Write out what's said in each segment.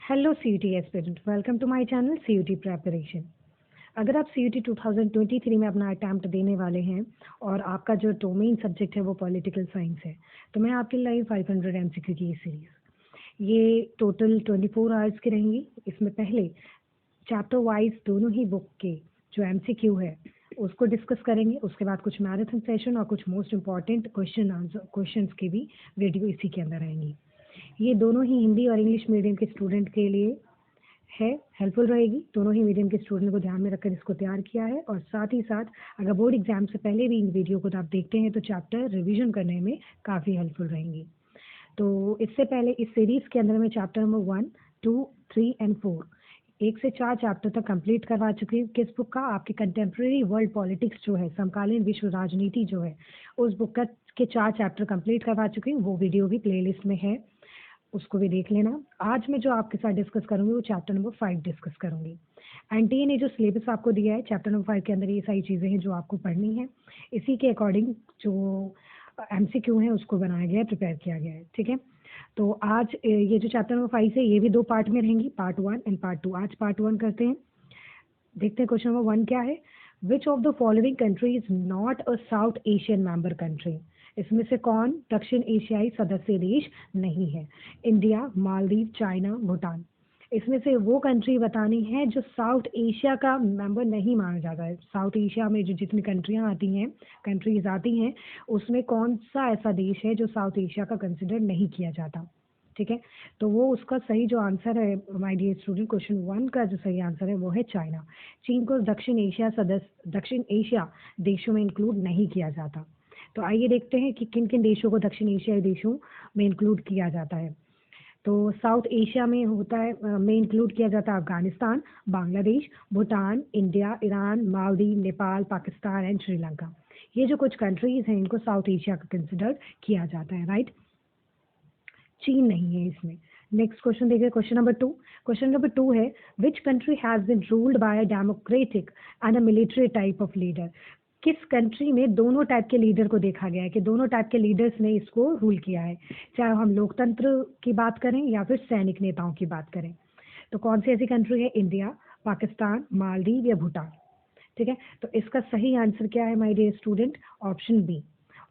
Hello CUT aspirant, welcome to my channel CUT preparation. अगर आप CUT 2023 में अपना अटैम्प्ट देने वाले हैं और आपका जो डोमेन सब्जेक्ट है वो पॉलिटिकल साइंस है, तो मैं आपके लिए 500 एमसीक्यू की सीरीज, ये टोटल 24 आवर्स की रहेंगी। इसमें पहले चैप्टर वाइज दोनों ही बुक के जो एमसीक्यू है उसको डिस्कस करेंगे, उसके बाद कुछ मैराथन सेशन और कुछ मोस्ट इम्पॉर्टेंट क्वेश्चंस की भी वीडियो इसी के अंदर रहेंगी। ये दोनों ही हिंदी और इंग्लिश मीडियम के स्टूडेंट के लिए है, हेल्पफुल रहेगी। दोनों ही मीडियम के स्टूडेंट को ध्यान में रखकर इसको तैयार किया है, और साथ ही साथ अगर बोर्ड एग्जाम से पहले भी इन वीडियो को आप देखते हैं तो चैप्टर रिवीजन करने में काफ़ी हेल्पफुल रहेंगी। तो इससे पहले इस सीरीज के अंदर में चैप्टर नंबर 1, 2, 3 एंड 4 1 से 4 चैप्टर तक कंप्लीट करवा चुकी हूँ। किस बुक का? आपकी कंटेम्प्रेरी वर्ल्ड पॉलिटिक्स जो है, समकालीन विश्व राजनीति जो है, उस बुक का के 4 चैप्टर कंप्लीट करवा चुकी हूँ। वो वीडियो भी प्लेलिस्ट में है, उसको भी देख लेना। आज मैं जो आपके साथ डिस्कस करूंगी वो चैप्टर नंबर 5 डिस्कस करूंगी। एनटीए ने जो सिलेबस आपको दिया है चैप्टर नंबर 5 के अंदर, ये सारी चीज़ें हैं जो आपको पढ़नी है। इसी के अकॉर्डिंग जो एमसीक्यू है उसको बनाया गया है, प्रिपेयर किया गया है। ठीक है, तो आज ये जो चैप्टर नंबर 5 है ये भी 2 पार्ट में रहेंगी, पार्ट 1 एंड पार्ट 2। आज पार्ट 1 करते हैं। देखते हैं क्वेश्चन नंबर 1 क्या है। विच of the following country is not a south Asian member country? इसमें से कौन दक्षिण एशियाई सदस्य देश नहीं है? India, Maldives, China, Bhutan. इसमें से वो कंट्री बतानी है जो साउथ एशिया का मेंबर नहीं माना जाता है। साउथ एशिया में जो जितनी कंट्रियां आती हैं, कंट्रीज आती हैं, उसमें कौन सा ऐसा देश है जो साउथ एशिया का कंसिडर नहीं किया जाता? ठीक है, तो वो उसका सही जो आंसर है माय डियर स्टूडेंट, क्वेश्चन 1 का जो सही आंसर है वो है चाइना। चीन को दक्षिण एशिया देशों में इंक्लूड नहीं किया जाता। तो आइए देखते हैं कि किन किन देशों को दक्षिण एशियाई देशों में इंक्लूड किया जाता है। तो साउथ एशिया में होता है में इंक्लूड किया जाता है Afghanistan, Bangladesh, Bhutan, India, Iran, Maldives, Nepal, Pakistan and Sri Lanka. ये जो कुछ कंट्रीज हैं इनको साउथ एशिया का कंसिडर किया जाता है, राइट। चीन नहीं है इसमें। नेक्स्ट क्वेश्चन देखिए, क्वेश्चन नंबर 2। क्वेश्चन नंबर 2 है, which country has been ruled by a democratic and a military type of leader? किस कंट्री में दोनों टाइप के लीडर को देखा गया है कि दोनों टाइप के लीडर्स ने इसको रूल किया है, चाहे हम लोकतंत्र की बात करें या फिर सैनिक नेताओं की बात करें। तो कौन सी ऐसी कंट्री है? इंडिया, पाकिस्तान, मालदीव या भूटान। ठीक है, तो इसका सही आंसर क्या है my dear student? Option B.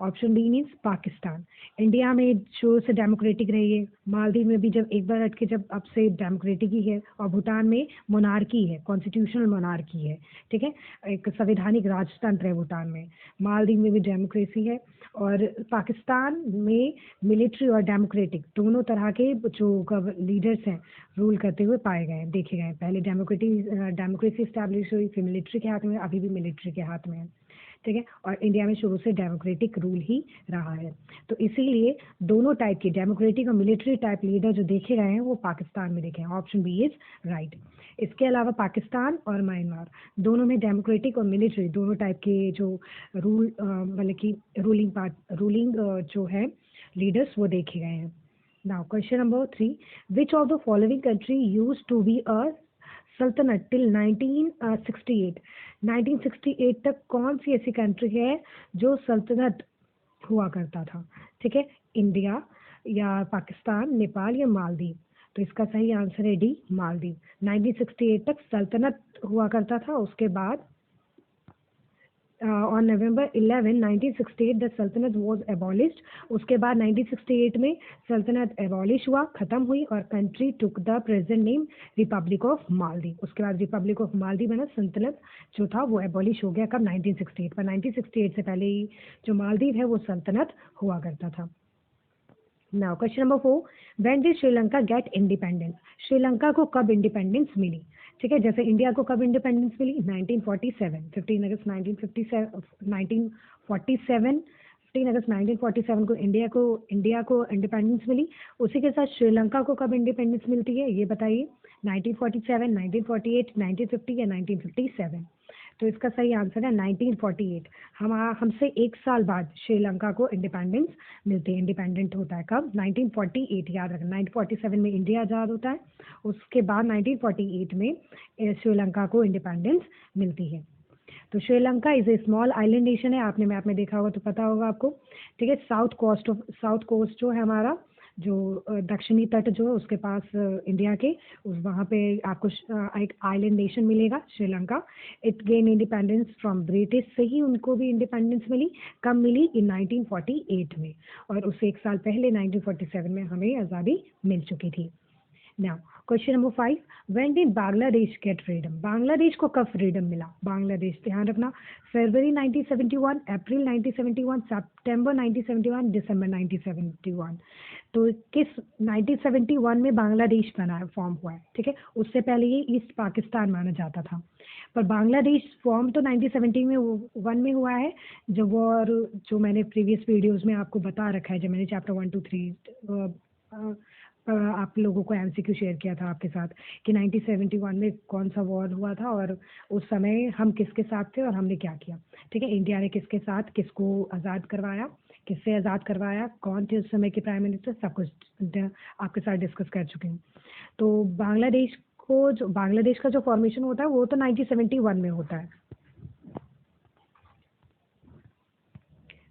Option B means Pakistan. India में शुरू से डेमोक्रेटिक रही है, मालदीव में भी जब एक बार हट के जब अब से डेमोक्रेटिक ही है, और भूटान में मोनार्की है, कॉन्स्टिट्यूशनल मोनार्की है। ठीक है, एक संवैधानिक राजतंत्र है भूटान में। मालदीव में भी डेमोक्रेसी है, और पाकिस्तान में मिलिट्री और डेमोक्रेटिक दोनों तरह के जो लीडर्स हैं रूल करते हुए पाए गए हैं, देखे गए हैं। पहले डेमोक्रेसी स्टैब्लिश हुई, फिर मिलिट्री के हाथ में, अभी भी मिलिट्री के हाथ में है। ठीक है, और इंडिया में शुरू से डेमोक्रेटिक रूल ही रहा है। तो इसीलिए दोनों टाइप के डेमोक्रेटिक और मिलिट्री टाइप लीडर जो देखे गए हैं वो पाकिस्तान में देखे हैं। Option B is right. इसके अलावा पाकिस्तान और म्यांमार दोनों में डेमोक्रेटिक और मिलिट्री दोनों टाइप के जो मतलब कि रूलिंग जो है लीडर्स वो देखे गए हैं। Now question number 3, which of the following country used to be a सल्तनत टिल 1968? 1968 तक कौन सी ऐसी कंट्री है जो सल्तनत हुआ करता था? ठीक है, इंडिया या पाकिस्तान, नेपाल या मालदीव। तो इसका सही आंसर है डी, मालदीव। 1968 तक सल्तनत हुआ करता था। उसके बाद ऑन नवंबर 11 1968 द सल्तनत वाज एबॉलिश्ड। उसके बाद 1968 में सल्तनत एबॉलिश हुआ, खत्म हुई, और country took the present name Republic of Maldives. उसके बाद रिपब्लिक ऑफ मालदीव बना, सल्तनत जो था वो एबॉलिश हो गया कब? 1968 पर। 1968 से पहले ही जो मालदीव है वो सल्तनत हुआ करता था। Now question number 4, when did Sri Lanka get independence? Sri Lanka को कब इंडिपेंडेंस मिली? ठीक है, जैसे इंडिया को कब इंडिपेंडेंस मिली? 1947, 15 अगस्त 1947, 1947, 15 अगस्त 1947 को इंडिया को इंडिपेंडेंस मिली। उसी के साथ श्रीलंका को कब इंडिपेंडेंस मिलती है ये बताइए? 1947, 1948, 1950 या 1957? तो इसका सही आंसर है 1948। हमसे एक साल बाद श्रीलंका को इंडिपेंडेंस मिलती है। इंडिपेंडेंट होता है कब? 1948, याद रखना। 1947 में इंडिया आज़ाद होता है, उसके बाद 1948 में श्रीलंका को इंडिपेंडेंस मिलती है। तो Sri Lanka is a small island nation है, आपने मैप में देखा होगा तो पता होगा आपको। ठीक है, साउथ कोस्ट जो है हमारा जो दक्षिणी तट जो है उसके पास इंडिया के उस वहाँ पे आपको एक आइलैंड नेशन मिलेगा Sri Lanka. It gain independence from British से ही उनको भी इंडिपेंडेंस मिली। कब मिली? इन 1948 में, और उससे एक साल पहले 1947 में हमें आज़ादी मिल चुकी थी। Now, question number 5. When did Bangladesh get freedom? Bangladesh को कब फ्रीडम मिला? बांग्लादेश, ध्यान रखना, फरवरी 1971, अप्रैल 1971, सितंबर 1971, दिसंबर 1971। तो किस 1971 में बांग्लादेश बना फॉर्म हुआ है, ठीक है। उससे पहले ये ईस्ट पाकिस्तान माना जाता था, पर बांग्लादेश फॉर्म तो 1971 में हुआ है। जो वो, और जो मैंने प्रीवियस वीडियोस में आपको बता रखा है, जब मैंने चैप्टर 1 2 3 आप लोगों को एमसीक्यू शेयर किया था आपके साथ कि 1971 में कौन सा वॉर हुआ था और उस समय हम किसके साथ थे और हमने क्या किया, ठीक है। इंडिया ने किसके साथ किसको आज़ाद करवाया, किससे आज़ाद करवाया, कौन थे उस समय के प्राइम मिनिस्टर, सब कुछ आपके साथ डिस्कस कर चुकी हूँ। तो बांग्लादेश का जो फॉर्मेशन होता है वो तो 1971 में होता है।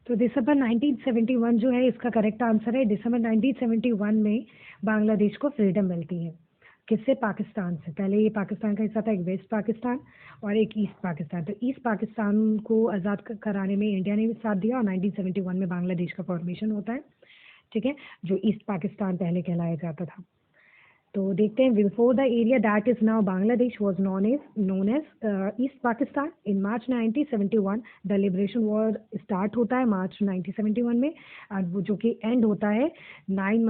तो दिसंबर 1971 जो है इसका करेक्ट आंसर है। दिसंबर 1971 में बांग्लादेश को फ्रीडम मिलती है। किससे? पाकिस्तान से। पहले ये पाकिस्तान का हिस्सा था, एक वेस्ट पाकिस्तान और एक ईस्ट पाकिस्तान। तो ईस्ट पाकिस्तान को आज़ाद कराने में इंडिया ने भी साथ दिया और 1971 में बांग्लादेश का फॉर्मेशन होता है, ठीक है, जो ईस्ट पाकिस्तान पहले कहलाया जाता था। तो देखते हैं, before the area that is now Bangladesh was known as East Pakistan. In March 1971 the liberation war start होता है मार्च 1971 में, और वो जो कि एंड होता है 9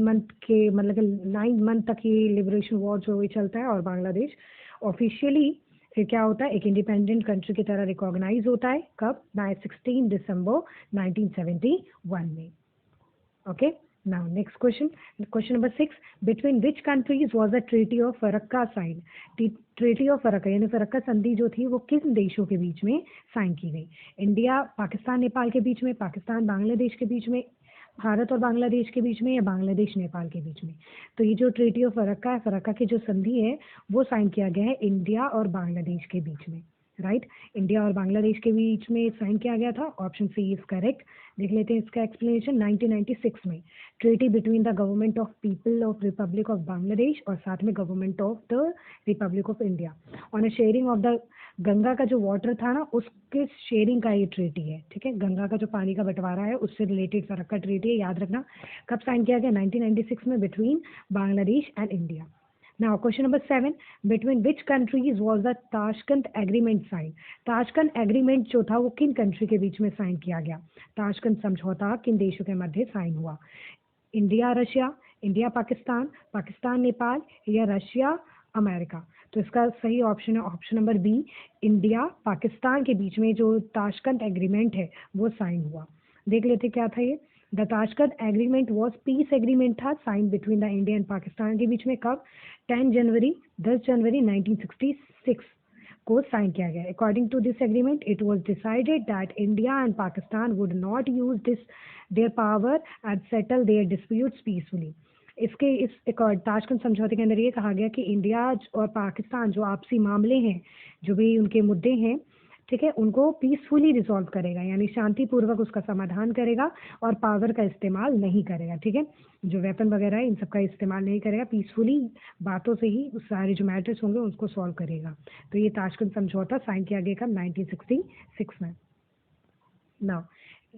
मंथ के, मतलब 9 मंथ तक ये लिबरेशन वॉर जो चलता है। और बांग्लादेश ऑफिशियली फिर क्या होता है, एक इंडिपेंडेंट कंट्री की तरह रिकॉग्नाइज होता है। कब? 16 दिसंबर 1971 में। Okay, now next question. Question number 6. Between which countries was the Treaty of Farakka signed? Treaty of Farakka यानी फरक्का संधि जो थी वो किस देशों के बीच में साइन की गई? इंडिया पाकिस्तान नेपाल के बीच में, पाकिस्तान बांग्लादेश के बीच में, भारत और बांग्लादेश के बीच में, या बांग्लादेश नेपाल के बीच में? तो ये जो ट्रीटी ऑफ फरक्का है, फरक्का की जो संधि है वो साइन किया गया है इंडिया और बांग्लादेश के बीच में, राइट। इंडिया और बांग्लादेश के बीच में साइन किया गया था। Option C is correct. देख लेते हैं इसका एक्सप्लेनेशन। 1996 में treaty between the government of people of republic of Bangladesh और साथ में government of the republic of India on a sharing of the Ganga का जो वाटर था ना, उसके शेयरिंग का ये ट्रीटी है, ठीक है। गंगा का जो पानी का बंटवारा है उससे रिलेटेड फरक्का ट्रीटी है, याद रखना। कब साइन किया गया? 1996 में, between Bangladesh and India. Now, question number 7. Between which countries was the Tashkent Agreement signed? Tashkent agreement जो था वो किन कंट्री के बीच में साइन किया गया? ताशकंद समझौता किन देशों के मध्य साइन हुआ? India Russia, India Pakistan, Pakistan Nepal, या रशिया अमेरिका? तो इसका सही ऑप्शन है option number B, India Pakistan के बीच में जो ताशकंद एग्रीमेंट है वो साइन हुआ। देख लेते क्या था ये। The Tashkent agreement was peace agreement था, sign between the India and Pakistan के बीच में। कब? 10 जनवरी 1966 को साइन किया गया। According to this agreement it was decided that India and Pakistan would not use their power and settle their disputes peacefully. इस Tashkent समझौते के अंदर ये कहा गया कि इंडिया और पाकिस्तान जो आपसी मामले हैं, जो भी उनके मुद्दे हैं, ठीक है, उनको पीसफुली रिजॉल्व करेगा, यानी शांतिपूर्वक उसका समाधान करेगा और पावर का इस्तेमाल नहीं करेगा, ठीक है। जो वेपन वगैरह है इन सब का इस्तेमाल नहीं करेगा, पीसफुली बातों से ही सारे जो मैटर्स होंगे उसको सॉल्व करेगा। तो ये ताशकंद समझौता साइन किया गया 1966 में। Now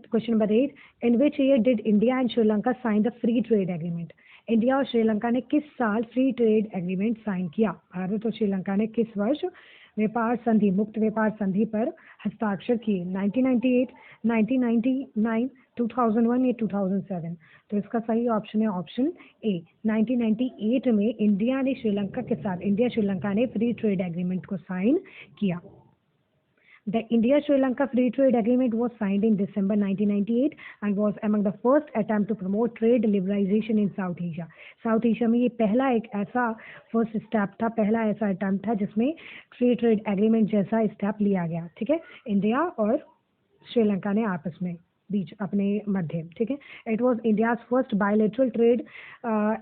question number 8. In which year did India and Sri Lanka sign the free trade agreement? India और श्रीलंका ने किस साल फ्री ट्रेड एग्रीमेंट साइन किया? भारत और श्रीलंका ने किस वर्ष व्यापार संधि, मुक्त व्यापार संधि पर हस्ताक्षर किए? 1998, 1999, 2001 या 2007? तो इसका सही ऑप्शन है ऑप्शन ए, 1998 में इंडिया ने श्रीलंका के साथ, इंडिया श्रीलंका ने फ्री ट्रेड एग्रीमेंट को साइन किया। The India-Sri Lanka Free Trade Agreement was signed in December 1998 and was among the first attempt to promote trade liberalization in South Asia. South Asia में ये पहला एक ऐसा फर्स्ट स्टेप था, पहला ऐसा अटेम्प्ट था जिसमें फ्री ट्रेड एग्रीमेंट जैसा स्टेप लिया गया, ठीक है, इंडिया और श्रीलंका ने आपस में बीच अपने मध्य, ठीक है। It was India first bilateral trade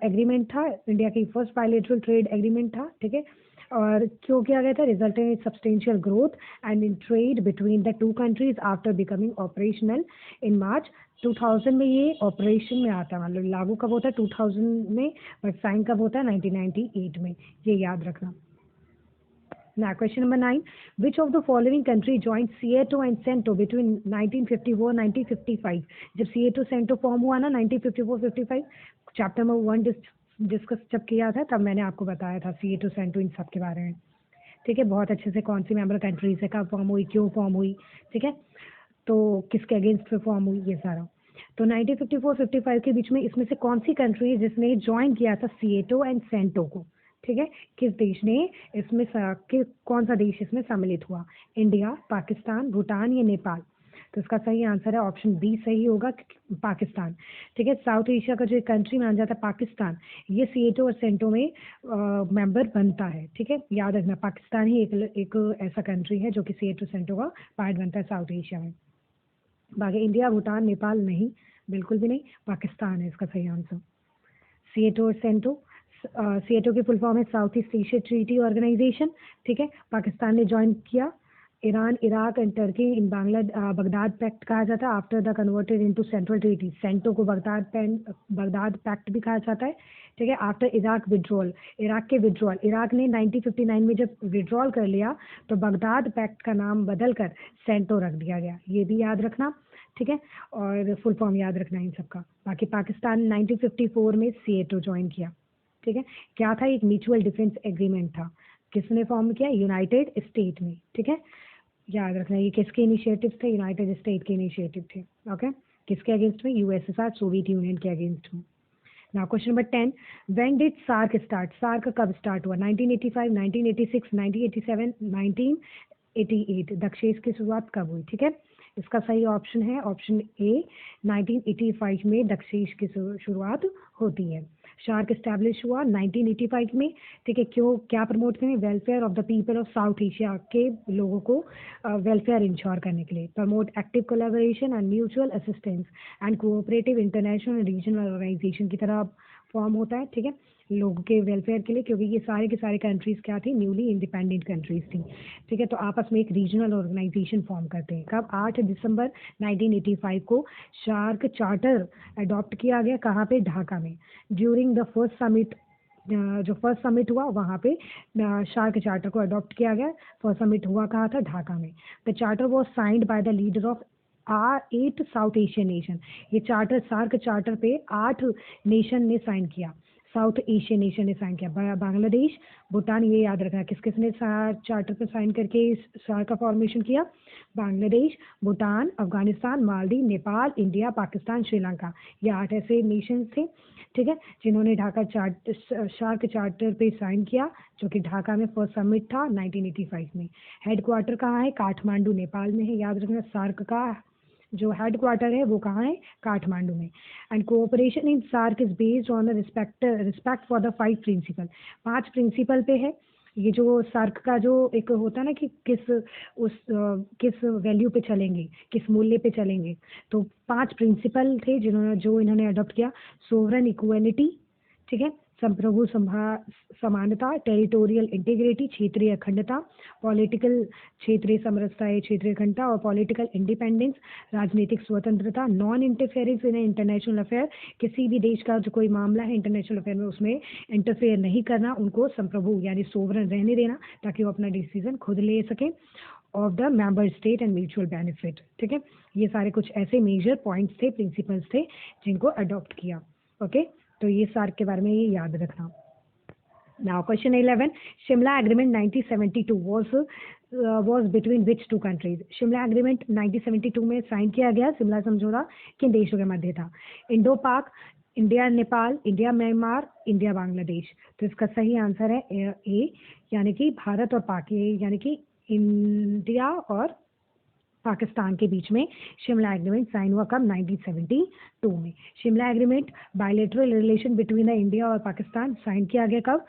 agreement था, इंडिया की फर्स्ट बायलेटरल ट्रेड एग्रीमेंट था, ठीक है। और क्यों किया गया था? Resulted in substantial growth and in trade between the two countries after becoming operational in March 2000 में। ये ऑपरेशन में आता है, मतलब लागू कब होता है? 2000 में, बट साइन कब होता है? 1998 में। ये याद रखना। Now, question number 9. Which of the following country joined CATO and CENTO between 1954 1955? जब CATO CENTO फॉर्म हुआ ना 1954-55, चैप्टर नंबर 1 डिस्कस जब किया था तब मैंने आपको बताया था CATO CENTO इन सब के बारे में। ठीक है, बहुत अच्छे से कौन सी मेंबर कंट्रीज है, कब फॉर्म हुई, क्यों फॉर्म हुई, ठीक है, तो किसके अगेंस्ट पे फॉर्म हुई, ये सारा। तो 1954-55 के बीच में इसमें से कौन सी कंट्री है जिसने ज्वाइन किया था CATO एंड CENTO को? ठीक है, किस देश ने इसमें कौन सा देश इसमें सम्मिलित हुआ? इंडिया, पाकिस्तान, भूटान या नेपाल? तो इसका सही आंसर है ऑप्शन बी सही होगा, पाकिस्तान। ठीक है, साउथ एशिया का जो एक कंट्री माना जाता है पाकिस्तान, ये CATO और सेंटो में मेंबर बनता है। ठीक है, याद रखना, पाकिस्तान ही एक ऐसा कंट्री है जो कि CATO सेंटो का पार्ट बनता है साउथ एशिया में। बाकी इंडिया, भूटान, नेपाल नहीं, बिल्कुल भी नहीं, पाकिस्तान है इसका सही आंसर। CATO और सेंटो, CATO की फुल फॉर्म है South East Asia treaty organisation. ठीक है, पाकिस्तान ने ज्वाइन किया। Iran, Iraq and Turkey in Baghdad pact कहा जाता है after the converted into central treaty. CENTO को बगदाद पैक्ट भी कहा जाता है। ठीक है, आफ्टर इराक विड्रॉल, इराक के विड्रॉल, इराक ने 1959 में जब विड्रॉल कर लिया तो बगदाद पैक्ट का नाम बदलकर सेंटो रख दिया गया, ये भी याद रखना। ठीक है, और फुल फॉर्म याद रखना इन सबका। बाकी पाकिस्तान 1954 में CATO ज्वाइन किया। ठीक है, क्या था? एक म्यूचुअल डिफेंस एग्रीमेंट था। किसने फॉर्म किया? यूनाइटेड स्टेट में। ठीक है, याद रखना, ये किसके इनिशिएटिव थे? यूनाइटेड स्टेट के इनिशिएटिव थे। ओके, किसके अगेंस्ट में? USSR, सोवियत यूनियन के अगेंस्ट में। Now question number 10. When did SAARC start? SAARC कब स्टार्ट हुआ? 1985, 1986, 1987, 1988? दक्षेश की शुरुआत कब हुई? ठीक है, इसका सही ऑप्शन है ऑप्शन ए, 1985 में दक्षेश की शुरुआत होती है। शार्क स्टैब्लिश हुआ 1985 में। ठीक है, क्यों, क्या प्रमोट करें? Welfare of the people of South Asia के लोगों को वेलफेयर इंश्योर करने के लिए। Promote active collaboration and mutual assistance and cooperative international and regional organisation की तरह फॉर्म होता है। ठीक है, लोगों के वेलफेयर के लिए, क्योंकि ये सारे के सारे कंट्रीज क्या थी? न्यूली इंडिपेंडेंट कंट्रीज थी। ठीक है, तो आपस में एक रीजनल ऑर्गेनाइजेशन फॉर्म करते हैं। कब? 8 दिसंबर 1985 को शार्क चार्टर अडॉप्ट किया गया। कहाँ पे? ढाका में। ड्यूरिंग द फर्स्ट समिट, जो फर्स्ट समिट हुआ वहाँ पे शार्क चार्टर को अडॉप्ट किया गया। फर्स्ट समिट हुआ कहाँ था? ढाका में। The charter was signed by the leader of 8 south Asian nation. ये चार्टर, सार्क चार्टर पे 8 नेशन ने साइन किया, साउथ एशियन नेशन ने साइन किया। बांग्लादेश, भूटान, ये याद रखना किस किसने चार्टर पर साइन करके इस सार्क का फॉर्मेशन किया? बांग्लादेश, भूटान, अफगानिस्तान, मालदीव, नेपाल, इंडिया, पाकिस्तान, श्रीलंका, ये 8 ऐसे नेशन थे। ठीक है, जिन्होंने शार्क चार्टर पे साइन किया, जो कि ढाका में फर्स्ट समिट था 1985 में। हेडक्वार्टर कहाँ है? काठमांडू, नेपाल में है। याद रखना, सार्क का जो हेडक्वार्टर है वो कहाँ है? काठमांडू में। And cooperation in SAARC is based on respect for the 5 principle. 5 principle पे है ये जो सार्क का जो एक होता है ना कि किस वैल्यू पे चलेंगे, किस मूल्य पे चलेंगे। तो 5 प्रिंसिपल थे जो इन्होंने अडॉप्ट किया। सोवरन इक्वलिटी, ठीक है, संप्रभु समानता, टेरिटोरियल इंटीग्रिटी, क्षेत्रीय अखंडता, पॉलिटिकल, क्षेत्रीय समरसता है, क्षेत्रीय अखंडता, और पॉलिटिकल इंडिपेंडेंस, राजनीतिक स्वतंत्रता, non interference in international affair, किसी भी देश का जो कोई मामला है इंटरनेशनल अफेयर में उसमें इंटरफेयर नहीं करना, उनको संप्रभु यानी सोवरन रहने देना ताकि वो अपना डिसीजन खुद ले सकें, of the member state and mutual benefit. ठीक है, ये सारे कुछ ऐसे मेजर पॉइंट्स थे, प्रिंसिपल्स थे जिनको अडॉप्ट किया। ओके, तो ये सार्क के बारे में ये याद रखना। Now question 11. Shimla agreement 1972 was between which two countries? Shimla agreement 1972 में साइन किया गया, शिमला समझौता किन देशों के मध्य था? इंडो पाक, India Nepal, India Myanmar, India Bangladesh. तो इसका सही आंसर है ए, यानी कि भारत और पाक, यानी कि इंडिया और पाकिस्तान के बीच में शिमला एग्रीमेंट साइन हुआ कब? 1972 में। Shimla agreement bilateral relation between the India और पाकिस्तान साइन किया गया कब?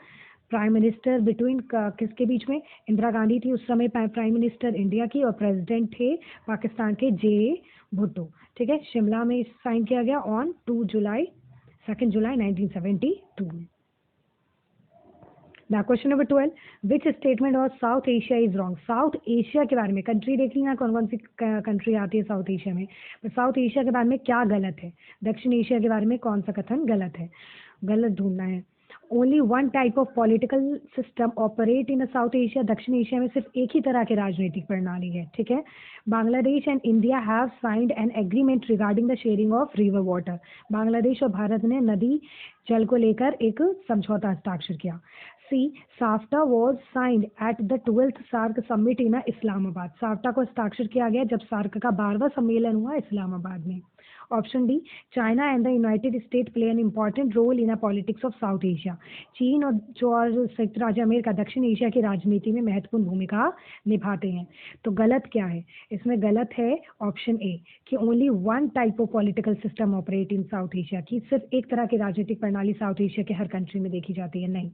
प्राइम मिनिस्टर बिटवीन किसके बीच में? इंदिरा गांधी थी उस समय प्राइम मिनिस्टर इंडिया की, और प्रेसिडेंट थे पाकिस्तान के JA भुट्टो। ठीक है, शिमला में साइन किया गया ऑन 2 जुलाई 1972 में। ना question number 12, which statement of South Asia is wrong? South Asia के बारे में कंट्री देख ली ना, कौन कौन सी कंट्री आती है साउथ एशिया में, तो साउथ एशिया के बारे में क्या गलत है? दक्षिण एशिया के बारे में कौन सा कथन गलत है? गलत ढूंढना है। Only one type of political system operate in south Asia, दक्षिण एशिया में सिर्फ एक ही तरह की राजनीतिक प्रणाली है, ठीक है। Bangladesh and India have signed an agreement regarding the sharing of river water, Bangladesh और भारत ने नदी जल को लेकर एक समझौता हस्ताक्षर किया। See, SAFTA was signed at the 12th SAARC summit in Islamabad, SAFTA को हस्ताक्षर किया गया जब सार्क का 12वां सम्मेलन हुआ इस्लामाबाद में। Option D, China and the United State play an important role in a politics of South Asia, चीन और संयुक्त राज्य अमेरिका दक्षिण एशिया की राजनीति में महत्वपूर्ण भूमिका निभाते हैं। तो गलत क्या है इसमें? गलत है ऑप्शन ए कि only one type of political system operate in south Asia, की सिर्फ एक तरह की राजनीतिक प्रणाली साउथ एशिया के हर कंट्री में देखी जाती है। नहीं,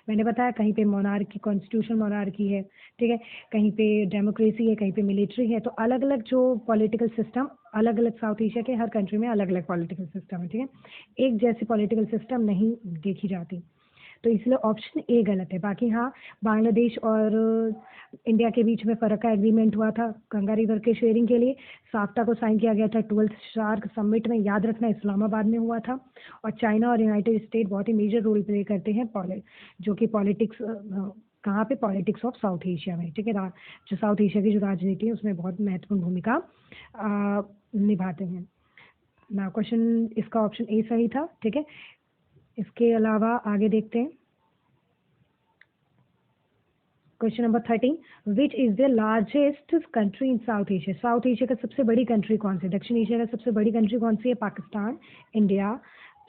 मैंने बताया कहीं पे मोनार्की, कॉन्स्टिट्यूशन मोनार्की है, ठीक है, कहीं पे डेमोक्रेसी है, कहीं पे मिलिट्री है, तो अलग अलग जो पॉलिटिकल सिस्टम अलग अलग साउथ एशिया के हर कंट्री में अलग अलग पॉलिटिकल सिस्टम है, ठीक है, एक जैसी पॉलिटिकल सिस्टम नहीं देखी जाती, तो इसलिए ऑप्शन ए गलत है। बाकी हाँ, बांग्लादेश और इंडिया के बीच में फ़र्क का एग्रीमेंट हुआ था गंगा रिवर के शेयरिंग के लिए, साफ्टा को साइन किया गया था 12th सार्क समिट में, याद रखना इस्लामाबाद में हुआ था। और चाइना और यूनाइटेड स्टेट बहुत ही मेजर रोल प्ले करते हैं जो कि पॉलिटिक्स कहाँ पे, पॉलिटिक्स ऑफ साउथ एशिया में, ठीक है, जो साउथ एशिया की जो राजनीति है उसमें बहुत महत्वपूर्ण भूमिका निभाते हैं ना। क्वेश्चन इसका ऑप्शन ए सही था, ठीक है। इसके अलावा आगे देखते हैं question number 13, which is the largest country in south Asia, south Asia का सबसे बड़ी कंट्री कौन सी है? दक्षिण एशिया का सबसे बड़ी कंट्री कौन सी है? पाकिस्तान, इंडिया,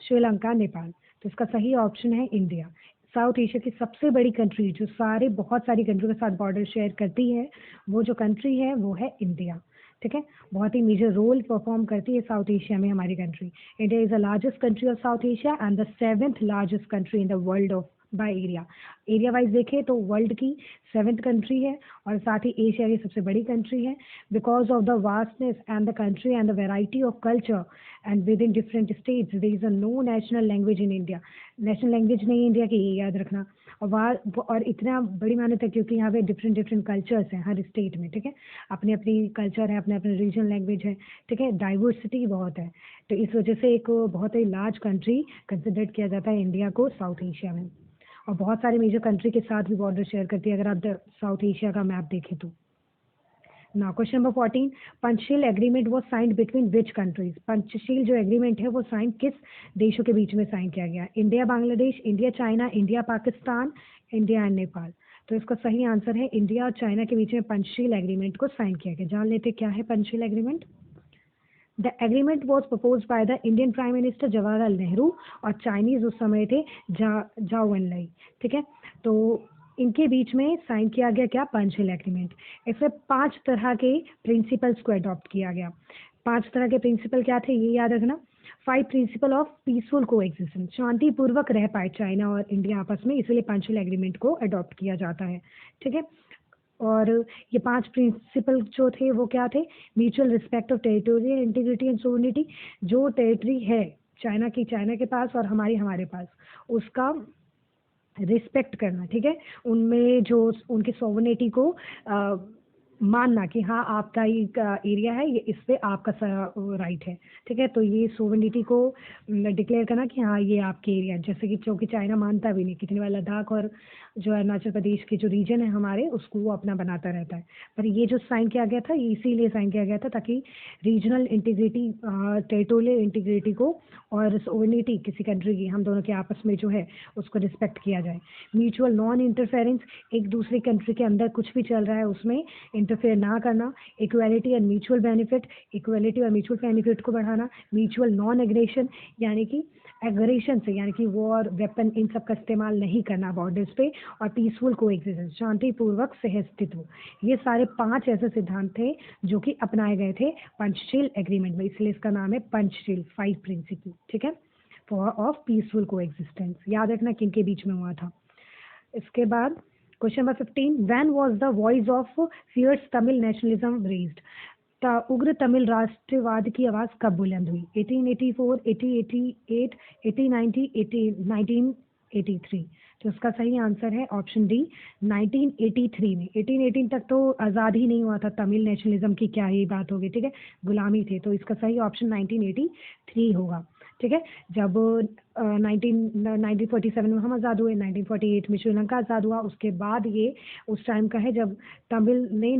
श्रीलंका, नेपाल। तो इसका सही ऑप्शन है इंडिया। साउथ एशिया की सबसे बड़ी कंट्री जो बहुत सारी कंट्री के साथ बॉर्डर शेयर करती है, वो जो कंट्री है वो है इंडिया, ठीक है। बहुत ही मेजर रोल परफॉर्म करती है साउथ एशिया में हमारी country. India is the largest country of South Asia and the 7th largest country in the world of by area. Area wise देखें तो वर्ल्ड की 7th कंट्री है और साथ ही एशिया की सबसे बड़ी कंट्री है। Because of the vastness and the country and the variety of culture and with in different states there is a no national language in India, national language नहीं India की, ये याद रखना। और इतना बड़ी मान्यता क्योंकि यहाँ पे डिफरेंट कल्चर्स हैं हर स्टेट में, ठीक है, अपनी अपनी कल्चर है, अपने अपने रीजनल लैंग्वेज है, ठीक है, डाइवर्सिटी बहुत है, तो इस वजह से एक बहुत ही लार्ज कंट्री कंसिडर किया जाता है इंडिया को साउथ एशिया में, और बहुत सारे मेजर कंट्री के साथ भी बॉर्डर शेयर करती है अगर आप साउथ एशिया का मैप देखें तो। Now question number 14, Panchsheel agreement was signed between which countries, Panchsheel जो एग्रीमेंट है वो साइन किस देशों के बीच में साइन किया गया? India Bangladesh, India China, India Pakistan, India and Nepal. तो इसका सही आंसर है इंडिया और चाइना के बीच में पंचशील एग्रीमेंट को साइन किया गया। जान लेते क्या है Panchsheel agreement. The agreement was propose by the Indian prime minister Jawaharlal Nehru और चाइनीज उस समय थे जाओ एनलाई, ठीक है। तो इनके बीच में साइन किया गया क्या? पंचशील एग्रीमेंट। इसमें 5 तरह के प्रिंसिपल्स को अडॉप्ट किया गया। 5 तरह के प्रिंसिपल क्या थे ये याद रखना। 5 प्रिंसिपल ऑफ पीसफुल को एग्जिस्टेंस, शांतिपूर्वक रह पाए चाइना और इंडिया आपस में, इसलिए पंचशील एग्रीमेंट को अडॉप्ट किया जाता है, ठीक है। और ये 5 प्रिंसिपल जो थे वो क्या थे? Mutual respect of territorial integrity and sovereignty, जो टेरिटरी है चाइना के पास और हमारे पास, उसका रिस्पेक्ट करना, ठीक है, उनमें जो उनकी सोवरेनिटी को मानना कि हाँ आपका ही एरिया है, ये इस पे आपका राइट है, ठीक है। तो ये सोवरेनिटी को डिक्लेयर करना कि हाँ ये आपके एरिया है, जैसे कि चूँकि चाइना मानता भी नहीं, कितने वाला लद्दाख और जो अरुणाचल प्रदेश के जो रीजन है हमारे, उसको वो अपना बनाता रहता है। पर ये जो साइन किया गया था ये इसीलिए साइन किया गया था ताकि रीजनल इंटीग्रिटी, टेरिटोरियल इंटीग्रिटी को और सोवरेनिटी किसी कंट्री की, हम दोनों के आपस में जो है उसको रिस्पेक्ट किया जाए। म्यूचुअल नॉन इंटरफेरेंस, एक दूसरी कंट्री के अंदर कुछ भी चल रहा है उसमें इंटरफेयर ना करना। Equality and mutual benefit, equality और म्यूचुअल बेनिफिट को बढ़ाना। म्यूचुअल नॉन एग्रेशन, यानी कि एग्रेशन से यानी कि वॉर, वेपन, इन सब का इस्तेमाल नहीं करना बॉर्डर्स पे। और पीसफुल को एग्जिस्टेंस, शांतिपूर्वक सहअस्तित्व। ये सारे 5 ऐसे सिद्धांत थे जो कि अपनाए गए थे पंचशील एग्रीमेंट में, इसलिए इसका नाम है पंचशील, 5 प्रिंसिपल, ठीक है, फॉर ऑफ पीसफुल को एग्जिस्टेंस। याद रखना किन के बीच में हुआ था। इसके बाद question number 15, when was the voice of fierce Tamil nationalism raised, उग्र तमिल राष्ट्रवाद की आवाज कब बुलंद हुई? 1884, 1888, 1890, 1918 1983। तो इसका सही आंसर है ऑप्शन डी 1983 में। 1818 तक तो आज़ाद ही नहीं हुआ था, तमिल नेशनलिज्म की क्या ही बात होगी, ठीक है, गुलामी थे। तो इसका सही ऑप्शन 1983 होगा, ठीक है। जब 1947 में हम आज़ाद हुए, 1948 में श्रीलंका आज़ाद हुआ, उसके बाद ये उस टाइम का है जब तमिल ने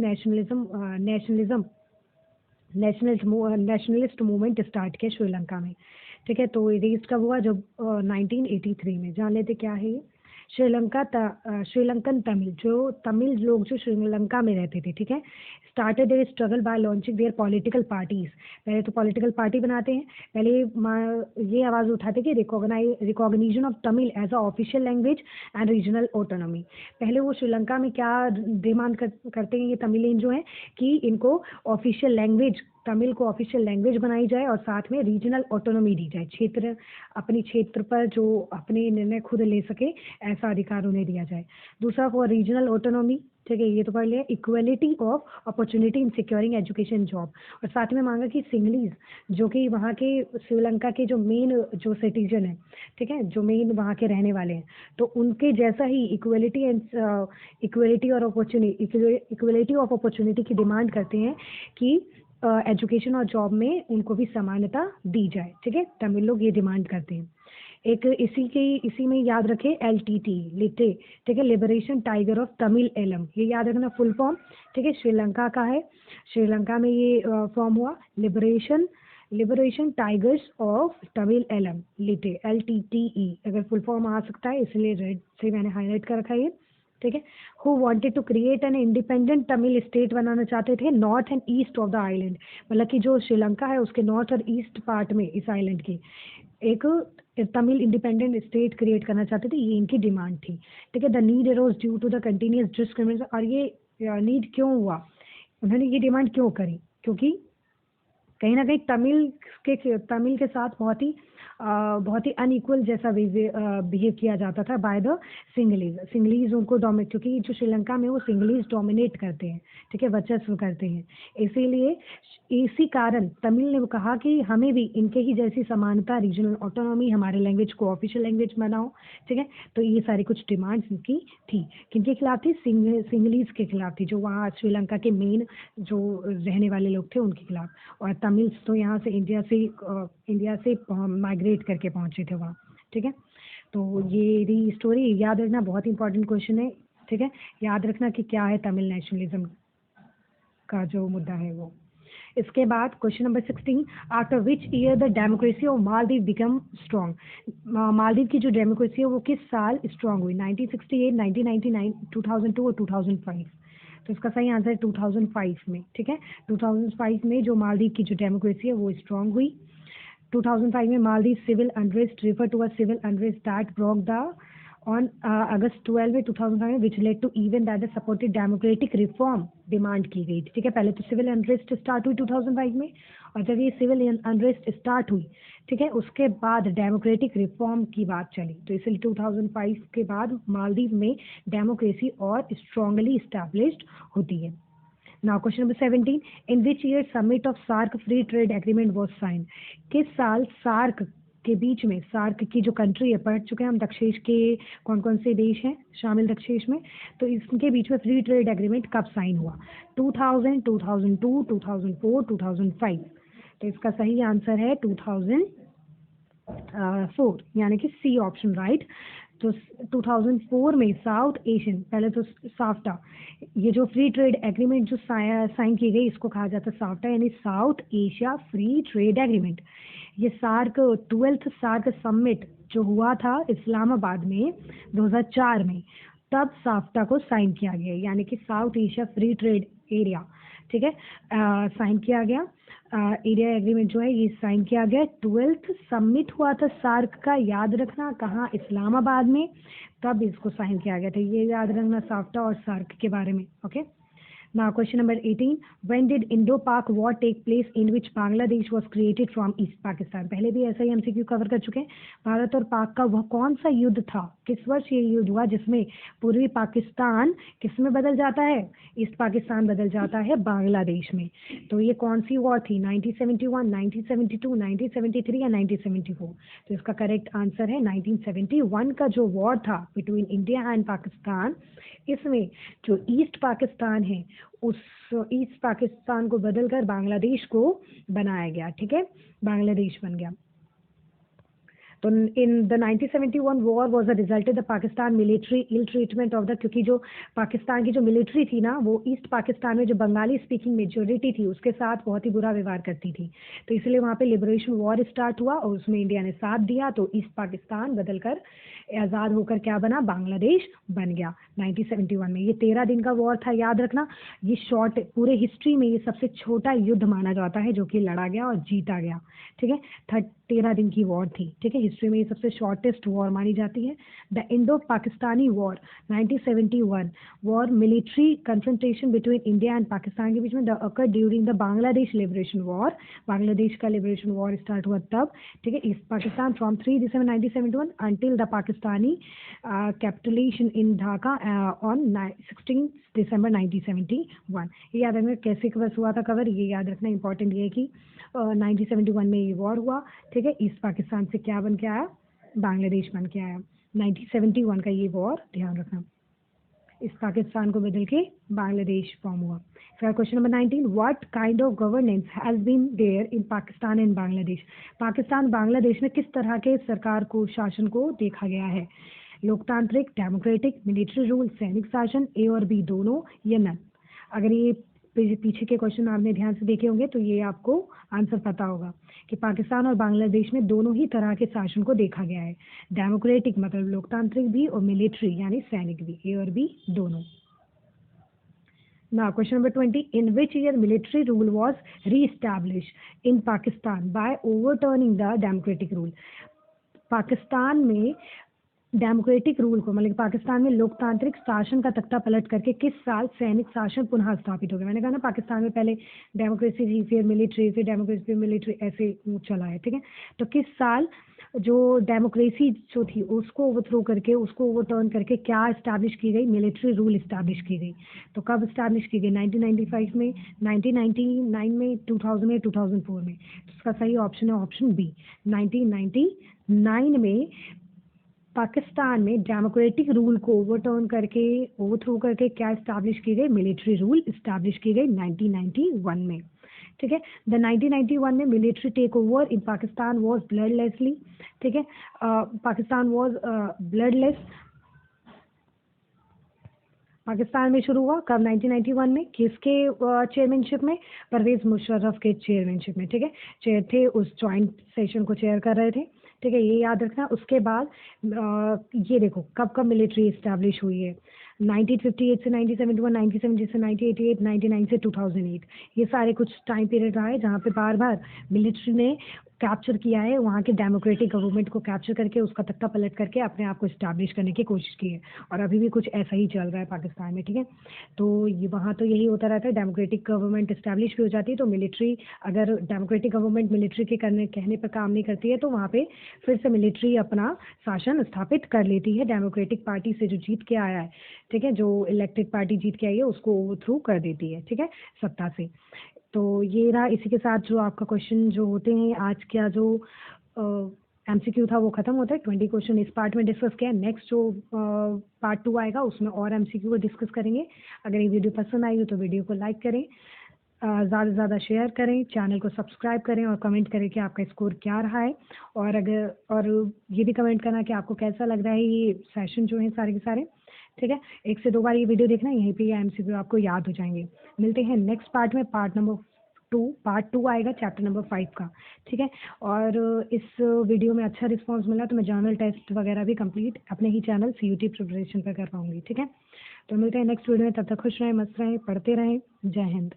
नेशनलिस्ट मूवमेंट स्टार्ट किया श्रीलंका में, ठीक है। तो ये रेस कब हुआ? जब 1983 में। जान लेते क्या है ये। श्रीलंकन तमिल लोग जो श्रीलंका में रहते थे, ठीक है, started their struggle bye launching there political parties. पहले तो पॉलिटिकल पार्टी बनाते हैं, पहले ये आवाज़ उठाते कि recognition of Tamil as a official language and regional autonomy. पहले वो श्रीलंका में क्या डिमांड करते हैं ये तमिलियन जो है कि इनको ऑफिशियल लैंग्वेज, तमिल को ऑफिशियल लैंग्वेज बनाई जाए और साथ में रीजनल ऑटोनॉमी दी जाए, अपनी क्षेत्र पर जो अपने निर्णय खुद ले सके ऐसा अधिकार उन्हें दिया जाए। दूसरा फॉर रीजनल ऑटोनॉमी, ठीक है, ये तो पढ़ लिया। Equality of opportunity in securing education job, और साथ में मांगा कि सिंगलीज जो कि वहाँ के श्रीलंका के जो मेन जो सिटीजन है, ठीक है, जो मेन वहाँ के रहने वाले हैं, तो उनके जैसा ही इक्वलिटी ऑफ अपॉर्चुनिटी की डिमांड करते हैं कि एजुकेशन और जॉब में उनको भी समानता दी जाए, ठीक है। तमिल लोग ये डिमांड करते हैं। एक इसी में याद रखें LTT लिटे, ठीक है, liberation tiger of Tamil Eelam, ये याद रखना फुल फॉर्म, ठीक है, श्रीलंका का है। श्रीलंका में ये फॉर्म हुआ Liberation Tigers of Tamil Eelam लिटे, LTTE अगर फुल फॉर्म आ सकता है, इसलिए रेड से मैंने हाईलाइट कर रखा है ये, ठीक है। Who wanted to create an independent Tamil state बनाना चाहते थे north and east of the island, मतलब कि जो श्रीलंका है उसके नॉर्थ और ईस्ट पार्ट में इस आइलैंड की एक तमिल इंडिपेंडेंट स्टेट क्रिएट करना चाहते थे, ये इनकी डिमांड थी, ठीक है। The need arose due to the continuous discrimination, और ये नीड क्यों हुआ, उन्होंने ये डिमांड क्यों करी, क्योंकि कहीं ना कहीं तमिल के साथ बहुत ही अनइक्वल जैसा बिहेव किया जाता था बाय द सिंगलीज उनको डोमिनेट, क्योंकि जो श्रीलंका में वो सिंगलीज डोमिनेट करते हैं, ठीक है, वर्चस्व करते हैं। इसीलिए इसी कारण तमिल ने कहा कि हमें भी इनके ही जैसी समानता, रीजनल ऑटोनॉमी, हमारे लैंग्वेज को ऑफिशियल लैंग्वेज बनाओ, ठीक है। तो ये सारी कुछ डिमांड्स इनकी थी। किनके खिलाफ थी? सिंगलीज के खिलाफ थी, जो वहाँ श्रीलंका के मेन जो रहने वाले लोग थे उनके खिलाफ। और तमिल्स तो यहाँ से इंडिया से माइग्रेट करके पहुंचे थे वहाँ, ठीक है। तो ये रही स्टोरी, याद रखना, बहुत इंपॉर्टेंट क्वेश्चन है, ठीक है। याद रखना कि क्या है तमिल नेशनलिज्म का जो मुद्दा है वो। इसके बाद question number 16, after which year the democracy of Maldives become strong. Maldives की जो डेमोक्रेसी है वो किस साल स्ट्रॉन्ग हुई? 1968, 1999, 2002 और 2005। तो इसका सही आंसर है 2005 में, ठीक है। 2005 में जो मालदीव की जो डेमोक्रेसी है वो स्ट्रॉन्ग हुई। 2005 में Maldives civil unrest refer to a civil unrest that broke the on August 12 में 2005 में which led to even that supported democratic reform demand की गई थी, ठीक है। पहले तो सिविल अनरेस्ट स्टार्ट हुई 2005 में, और जब ये सिविल अनरेस्ट स्टार्ट हुई, ठीक है, उसके बाद डेमोक्रेटिक रिफॉर्म की बात चली। तो इसलिए 2005 के बाद मालदीव में डेमोक्रेसी और स्ट्रांगली इस्टेब्लिश्ड होती है। Now question number 17, in which year summit of SAARC free trade agreement was signed? किस साल सार्क के बीच में, सार्क की जो कंट्री है, पढ़ चुके हैं हम दक्षेश के कौन कौन से देश हैं शामिल दक्षेश में, तो इसके बीच में फ्री ट्रेड एग्रीमेंट कब साइन हुआ? 2000, 2002, 2004, 2005। तो इसका सही आंसर है 2004, यानी कि सी ऑप्शन राइट। तो 2004 में साउथ एशियन, पहले तो साफ्टा, ये जो फ्री ट्रेड एग्रीमेंट जो साइन की गई इसको कहा जाता है साफ्टा, यानी south Asia free trade agreement. ये सार्क 12th सार्क समिट जो हुआ था इस्लामाबाद में 2004 में, तब साफ्टा को साइन किया गया, यानी कि south Asia free trade area, ठीक है, साइन किया गया। एरिया एग्रीमेंट जो है ये साइन किया गया। 12th समिट हुआ था सार्क का, याद रखना, कहाँ? इस्लामाबाद में, तब इसको साइन किया गया था। ये याद रखना साफ्टा और सार्क के बारे में, okay. Now question number 18, when did Indo-Pak war take place in which Bangladesh was created from East Pakistan? पहले भी ऐसा ही MCQ कवर कर चुके हैं। भारत और पाक का वह कौन सा युद्ध था किस वर्ष ये युद्ध हुआ जिसमें पूर्वी पाकिस्तान किस में बदल जाता है, ईस्ट पाकिस्तान बदल जाता है बांग्लादेश में। तो ये कौन सी वॉर थी, 1971, 1972, 1973 या 1974? तो इसका करेक्ट आंसर है 1971 का जो वॉर था बिटवीन इंडिया एंड पाकिस्तान, इसमें जो ईस्ट पाकिस्तान है उस ईस्ट पाकिस्तान को बदलकर बांग्लादेश को बनाया गया, ठीक है, बांग्लादेश बन गया। तो in the 1971 war was a result the Pakistan military ill treatment of the, क्योंकि जो पाकिस्तान की जो मिलिट्री थी ना वो ईस्ट पाकिस्तान में जो बंगाली स्पीकिंग मेजोरिटी थी उसके साथ बहुत ही बुरा व्यवहार करती थी, तो इसलिए वहाँ पे लिबरेशन वॉर स्टार्ट हुआ और उसमें इंडिया ने साथ दिया, तो ईस्ट पाकिस्तान बदलकर आज़ाद होकर क्या बना, बांग्लादेश बन गया 1971 में। ये 13 दिन का वॉर था, याद रखना। ये शॉर्ट पूरे हिस्ट्री में ये सबसे छोटा युद्ध माना जाता है जो कि लड़ा गया और जीता गया, ठीक है। 13 दिन की वॉर थी, ठीक है, हिस्ट्री में ये सबसे शॉर्टेस्ट वॉर मानी जाती है। The Indo Pakistani war 1971 war military confrontation between India and Pakistan के बीच में अकर during the Bangladesh liberation war. Bangladesh का लिबरेशन वॉर स्टार्ट हुआ तब, ठीक है, east Pakistan from 3 December 1971 until the Pakistani capitulation in Dhaka on 16 दिसंबर 1971। ये याद रखना कैसे कवर हुआ था, कवर ये याद रखना इंपॉर्टेंट ये है कि 1971 में ये वॉर हुआ, ठीक है, ईस्ट पाकिस्तान से क्या बन के आया, बांग्लादेश बन के आया। 1971 का ये वॉर ध्यान रखना, इस पाकिस्तान को बदल के बांग्लादेश फॉर्म हुआ। फिर question number 19, what kind of governance has been there in Pakistan and Bangladesh? Pakistan Bangladesh में किस तरह के सरकार को, शासन को देखा गया है? लोकतांत्रिक, डेमोक्रेटिक, मिलिट्री रूल, सैनिक शासन, ए और बी दोनों या नन? अगर ये पीछे के क्वेश्चन आपने ध्यान से देखे होंगे तो ये आपको आंसर पता होगा कि पाकिस्तान और बांग्लादेश में दोनों ही तरह के शासन को देखा गया है। डेमोक्रेटिक मतलब लोकतांत्रिक भी और मिलिट्री यानी सैनिक भी, ए और बी दोनों। Now question number 20, in which year military rule was re-established in Pakistan by overturning the democratic rule? Pakistan में डेमोक्रेटिक रूल को मतलब पाकिस्तान में लोकतांत्रिक शासन का तख्ता पलट करके किस साल सैनिक शासन पुनः स्थापित हो गया? मैंने कहा ना पाकिस्तान में पहले डेमोक्रेसी थी, फिर मिलिट्री, फिर डेमोक्रेसी, फिर मिलिट्री, ऐसे चला है, ठीक है। तो किस साल जो डेमोक्रेसी जो थी उसको ओवरथ्रो करके, उसको ओवरटर्न करके क्या इस्टेब्लिश की गई, मिलिट्री रूल इस्टेब्लिश की गई। तो कब इस्टेब्लिश की गई? 1995 में, 1999 में, 2000 में, 2004 में? तो इसका सही ऑप्शन है ऑप्शन बी, 1999 में पाकिस्तान में डेमोक्रेटिक रूल को ओवरथ्रो करके क्या इस्टेब्लिश की गई, मिलिट्री रूल इस्टेब्लिश की गई 1991 में, ठीक है। द 1991 में military take over in Pakistan was bloodlessly, ठीक है, पाकिस्तान वाज ब्लडलेस, पाकिस्तान में शुरू हुआ कब? 1991 में। किसके चेयरमैनशिप में? परवेज मुशर्रफ के चेयरमैनशिप में, ठीक है, चेयर थे, उस जॉइंट सेशन को चेयर कर रहे थे, ठीक है, ये याद रखना। उसके बाद ये देखो कब कब मिलिट्री इस्टेब्लिश हुई है, 1958 से 1971, 1970 से 1988, 99 से 2008, ये सारे कुछ टाइम पीरियड रहा है जहाँ पे बार बार मिलिट्री ने कैप्चर किया है, वहाँ के डेमोक्रेटिक गवर्नमेंट को कैप्चर करके उसका तख्ता पलट करके अपने आप को इस्टेब्लिश करने की कोशिश की है, और अभी भी कुछ ऐसा ही चल रहा है पाकिस्तान में, ठीक है। तो ये वहाँ तो यही होता रहता है, डेमोक्रेटिक गवर्नमेंट इस्टेब्लिश भी हो जाती है तो मिलिट्री, अगर डेमोक्रेटिक गवर्नमेंट मिलिट्री के कहने पर काम नहीं करती है तो वहाँ पे फिर से मिलिट्री अपना शासन स्थापित कर लेती है, डेमोक्रेटिक पार्टी से जो जीत के आया है, ठीक है, जो इलेक्टेड पार्टी जीत के आई है उसको ओवरथ्रो कर देती है, ठीक है, सत्ता से। तो ये रहा, इसी के साथ जो आपका क्वेश्चन जो होते हैं आज का जो एमसीक्यू था वो खत्म होता है। 20 क्वेश्चन इस पार्ट में डिस्कस किया, नेक्स्ट जो पार्ट 2 आएगा उसमें और एमसीक्यू को डिस्कस करेंगे। अगर ये वीडियो पसंद आई हो तो वीडियो को लाइक करें, ज़्यादा से ज़्यादा शेयर करें, चैनल को सब्सक्राइब करें और कमेंट करें कि आपका स्कोर क्या रहा है, और ये भी कमेंट करना कि आपको कैसा लग रहा है ये सेशन जो है सारे के सारे, ठीक है। 1 से 2 बार ये वीडियो देखना, यहीं पे ये एमसीक्यू आपको याद हो जाएंगे। मिलते हैं नेक्स्ट पार्ट में, पार्ट 2 आएगा चैप्टर नंबर 5 का, ठीक है। और इस वीडियो में अच्छा रिस्पांस मिला तो मैं जर्नल टेस्ट वगैरह भी कंप्लीट अपने ही चैनल CUT प्रिपरेशन पर कर पाऊंगी, ठीक है। तो मिलते हैं नेक्स्ट वीडियो में, तब तक खुश रहें, मस्त रहें, पढ़ते रहें। जय हिंद।